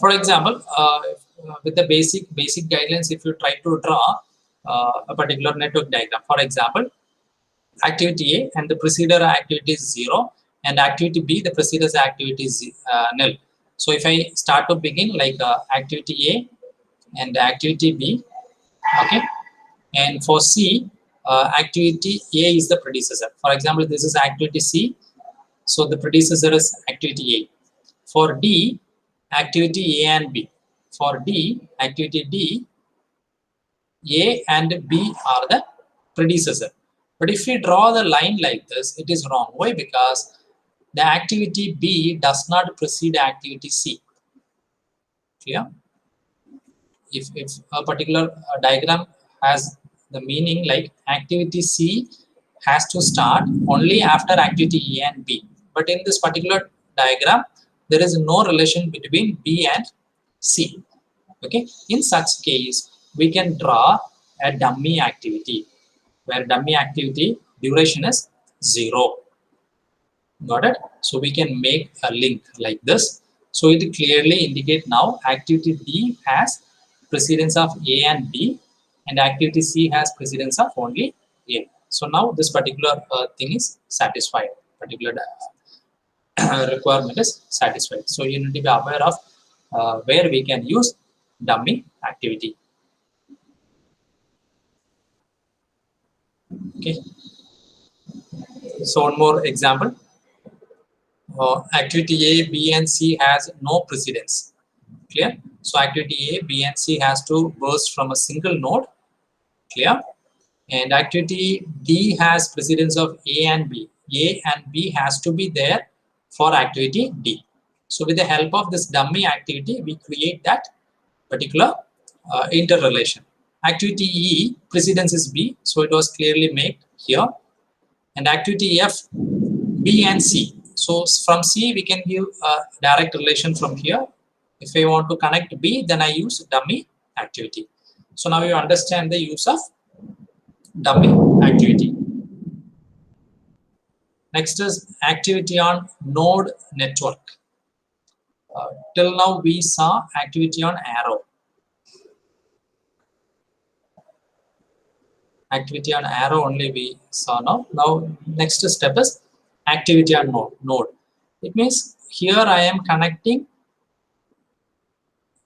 For example, with the basic guidelines, if you try to draw a particular network diagram, for example, activity A and the preceder activity is 0, and activity B, the precedes activity is null. So if I start to begin like activity A and activity B, okay, and for C, activity A is the predecessor. For example, this is activity C, so the predecessor is activity A. For D, activity A and B. For D, activity D, A and B are the predecessor. But if we draw the line like this, it is wrong. Why? Because the activity B does not precede activity C. Clear? If a particular diagram has the meaning like activity C has to start only after activity A and B. But in this particular diagram, there is no relation between B and C. Okay. In such case, we can draw a dummy activity where dummy activity duration is 0. Got it? So we can make a link like this. So it clearly indicates now activity D has precedence of A and B, and activity C has precedence of only A. So now this particular thing is satisfied, particular requirement is satisfied. So you need to be aware of where we can use dummy activity. Okay. So one more example. Activity A, B and C has no precedence. Clear? So activity A, B and C has to burst from a single node. Clear? And activity D has precedence of A and B. A and B has to be there for activity D. So with the help of this dummy activity, we create that particular interrelation. Activity E, precedence is B, so it was clearly made here. And activity F, B and C. So from C, we can give a direct relation from here. If I want to connect B, then I use dummy activity. So now you understand the use of dummy activity. Next is activity on node network. Till now we saw activity on arrow. Activity on arrow only we saw now. Now next step is activity on node. It means here I am connecting.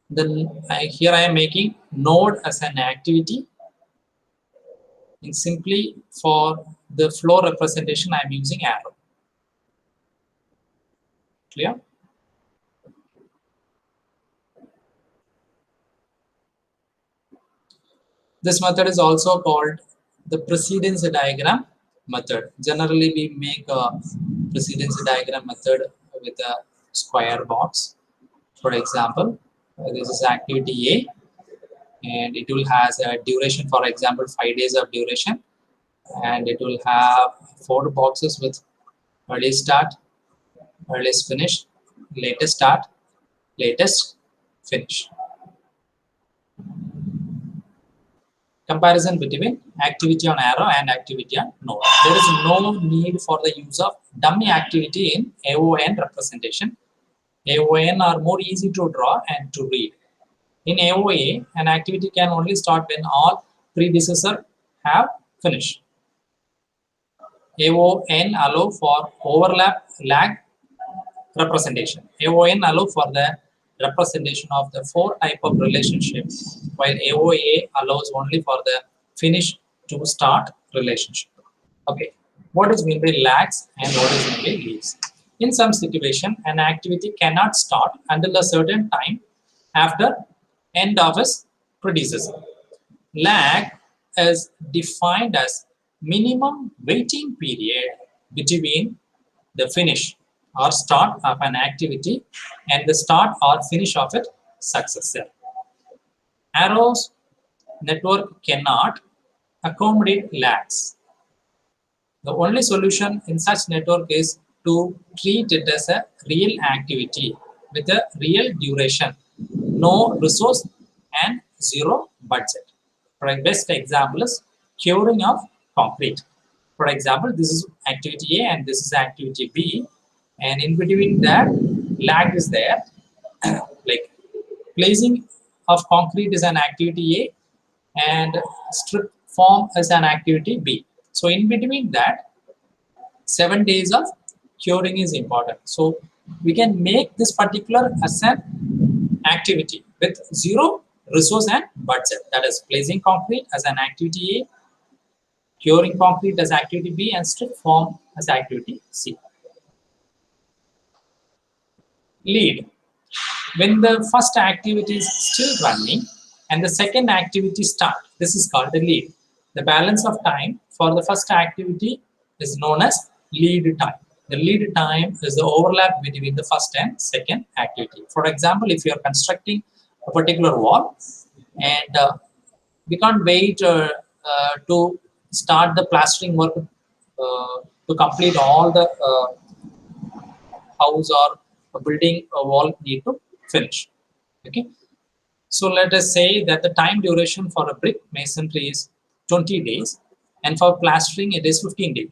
Then here I am making node as an activity. And simply for the flow representation, I am using arrow. Clear? This method is also called the precedence diagram method. Generally, we make a precedence diagram method with a square box. For example, this is activity A, and it will has a duration, for example, 5 days of duration, and it will have 4 boxes with early start, earliest finish, latest start, latest finish. Comparison between activity on arrow and activity on node. There is no need for the use of dummy activity in AON representation. AON are more easy to draw and to read. In AOA, an activity can only start when all predecessors have finished. AON allow for overlap lag representation. AON allow for the representation of the 4 type of relationship, while AOA allows only for the finish to start relationship. Okay, what is mean by lags and what is mean by leaves? In some situation, an activity cannot start until a certain time after end of its predecessor. Lag is defined as minimum waiting period between the finish or start of an activity and the start or finish of its successor. Arrow's network cannot accommodate lags. The only solution in such network is to treat it as a real activity with a real duration, no resource and zero budget. For a best example is curing of concrete. For example, this is activity A and this is activity B, and in between that lag is there like Placing of concrete is an activity A, and strip form is an activity B. So in between that, 7 days of curing is important. So we can make this particular as an activity with zero resource and budget. That is placing concrete as an activity A, curing concrete as activity B, and strip form as activity C. Lead. When the first activity is still running and the second activity start, this is called the lead. The balance of time for the first activity is known as lead time. The lead time is the overlap between the first and second activity. For example, if you are constructing a particular wall and we can't wait to start the plastering work to complete all the house or a building a wall need to finish. Okay, so let us say that the time duration for a brick masonry is 20 days and for plastering it is 15 days.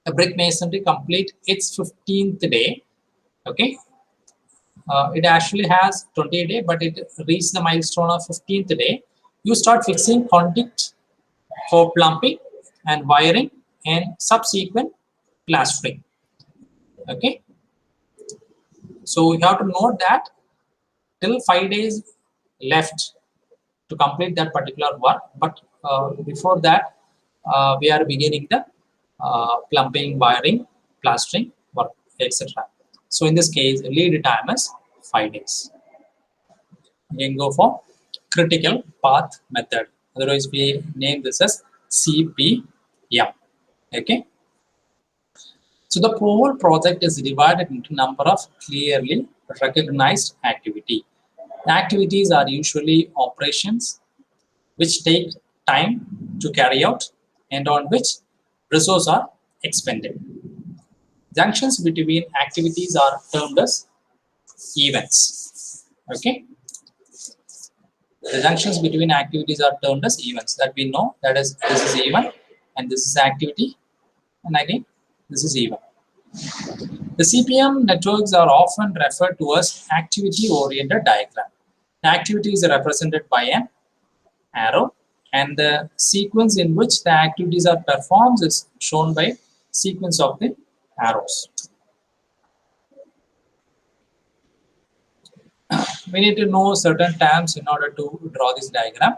A brick masonry complete its 15th day. Okay, it actually has 20 day, but it reached the milestone of 15th day. You start fixing conduit for plumbing and wiring and subsequent plastering. Okay, so you have to note that till 5 days left to complete that particular work, but before that we are beginning the plumbing, wiring, plastering work, etc. So in this case lead time is 5 days. You can go for critical path method, otherwise we name this as CPM. Okay, so the whole project is divided into number of clearly recognized activity. The activities are usually operations which take time to carry out and on which resources are expended. Junctions between activities are termed as events. Okay, the junctions between activities are termed as events, that we know, that is this is event and this is activity, and again this is event. The CPM networks are often referred to as activity oriented diagram. The activity is represented by an arrow and the sequence in which the activities are performed is shown by sequence of the arrows. We need to know certain terms in order to draw this diagram.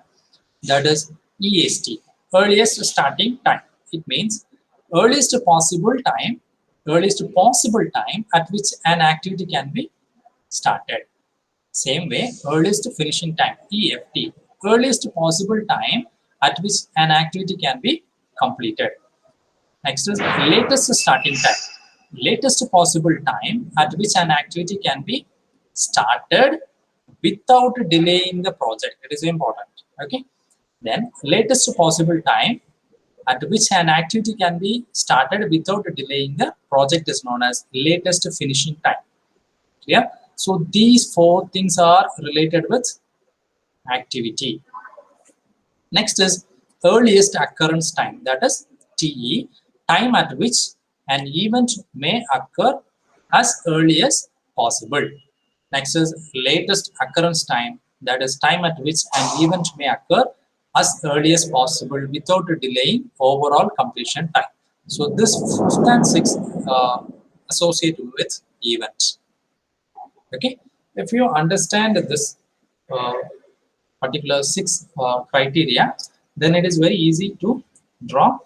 That is EST, earliest starting time. It means earliest possible time at which an activity can be started. Same way, earliest finishing time, EFT, earliest possible time at which an activity can be completed. Next is latest starting time, latest possible time at which an activity can be started without delaying the project. It is important. Okay, then latest possible time at which an activity can be started without delaying the project is known as latest finishing time. Yeah, so these four things are related with activity. Next is earliest occurrence time, that is TE, time at which an event may occur as early as possible. Next is latest occurrence time, that is time at which an event may occur as early as possible without delaying overall completion time. So this 5th and 6th associated with events. Okay, if you understand this particular 6 criteria, then it is very easy to draw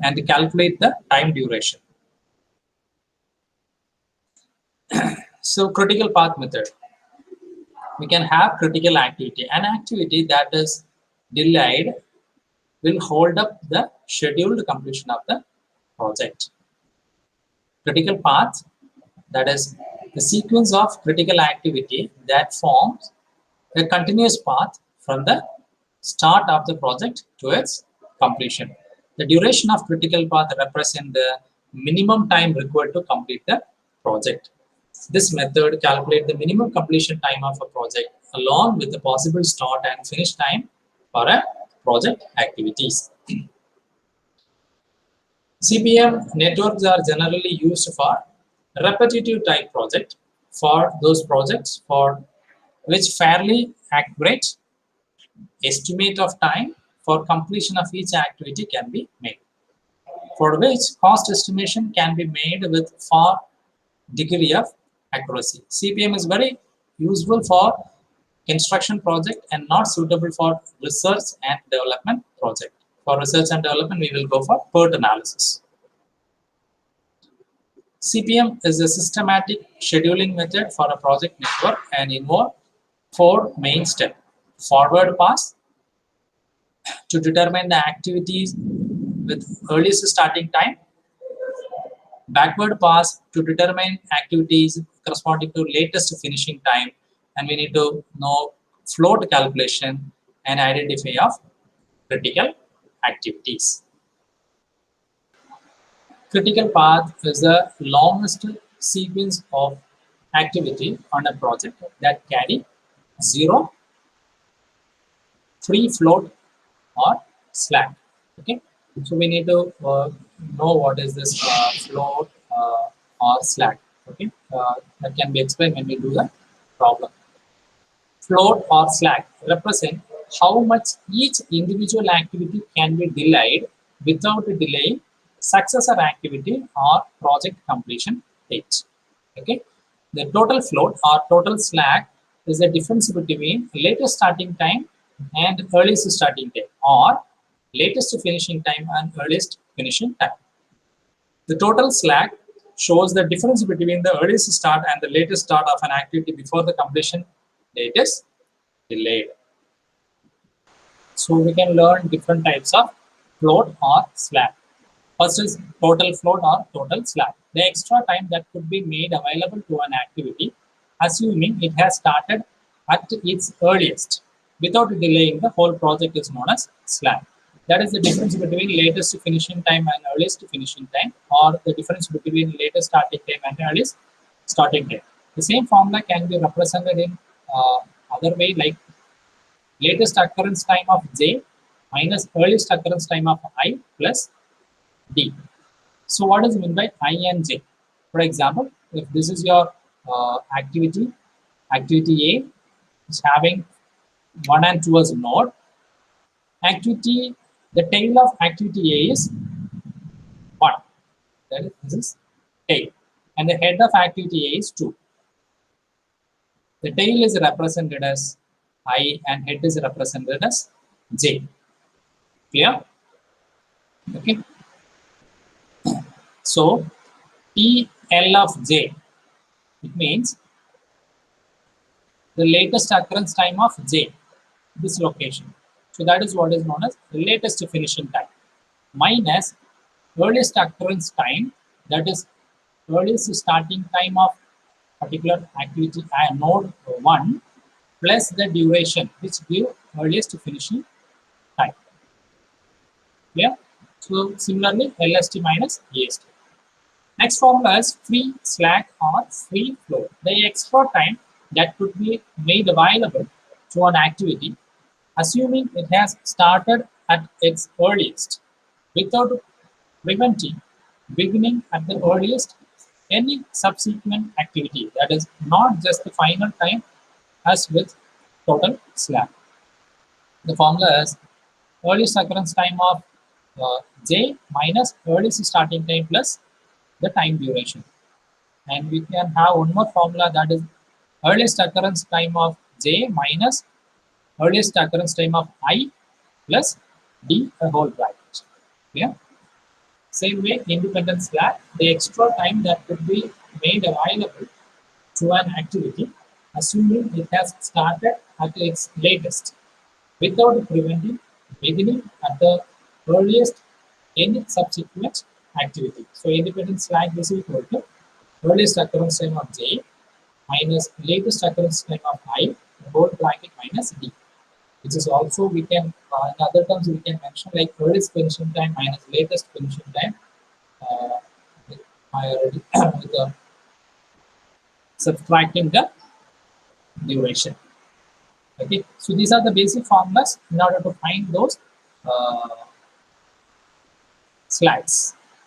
and calculate the time duration. So critical path method, we can have critical activity. An activity that is delayed will hold up the scheduled completion of the project. Critical path, that is the sequence of critical activity that forms a continuous path from the start of the project to its completion. The duration of critical path represents the minimum time required to complete the project. This method calculates the minimum completion time of a project along with the possible start and finish time for a project activities. CPM networks are generally used for repetitive type project, for those projects for which fairly accurate estimate of time for completion of each activity can be made, for which cost estimation can be made with far degree of accuracy. CPM is very useful for construction project and not suitable for research and development project. For research and development, we will go for PERT analysis. CPM is a systematic scheduling method for a project network and involve 4 main steps. Forward pass to determine the activities with earliest starting time. Backward pass to determine activities corresponding to latest finishing time, and we need to know float calculation and identify of critical activities. Critical path is the longest sequence of activity on a project that carry 0, free float or slack. Okay, so we need to know what is this float or slack. Okay, that can be explained when we do the problem. Float or slack represent how much each individual activity can be delayed without delaying successor activity or project completion date. Okay, the total float or total slack is the difference between latest starting time and earliest starting time, or latest finishing time and earliest finishing time. The total slack shows the difference between the earliest start and the latest start of an activity before the completion date is delayed. So we can learn different types of float or slack. First is total float or total slack. The extra time that could be made available to an activity, assuming it has started at its earliest without delaying the whole project, is known as slack. That is the difference between latest finishing time and earliest finishing time, or the difference between latest starting time and earliest starting time. The same formula can be represented in other way, like latest occurrence time of j minus earliest occurrence time of I plus d. So what is meant by I and j? For example, if this is your activity A is having 1 and 2 as node, the tail of activity A is 1. That is, this is tail. And the head of activity A is 2. The tail is represented as I and head is represented as j. Clear? Okay. So TL of j, it means the latest occurrence time of j, this location. So that is what is known as latest finishing time, minus earliest occurrence time, that is earliest starting time of particular activity node 1, plus the duration, which give earliest finishing time. Clear? So similarly, LST minus AST. Next formula is free slack or free float. The extra time that could be made available to an activity, assuming it has started at its earliest, without preventing beginning at the earliest any subsequent activity. That is not just the final time as with total slack. The formula is earliest occurrence time of j minus earliest starting time plus the time duration. And we can have one more formula, that is earliest occurrence time of j minus earliest occurrence time of I plus d a whole bracket. Yeah. Same way, independent slack, the extra time that could be made available to an activity, assuming it has started at its latest, without preventing beginning at the earliest any subsequent activity. So independent slack is equal to earliest occurrence time of j minus latest occurrence time of I, the whole bracket minus d. Which is also, we can in other terms we can mention like earliest finishing time minus latest finishing time with subtracting the duration. Okay, so these are the basic formulas in order to find those slacks.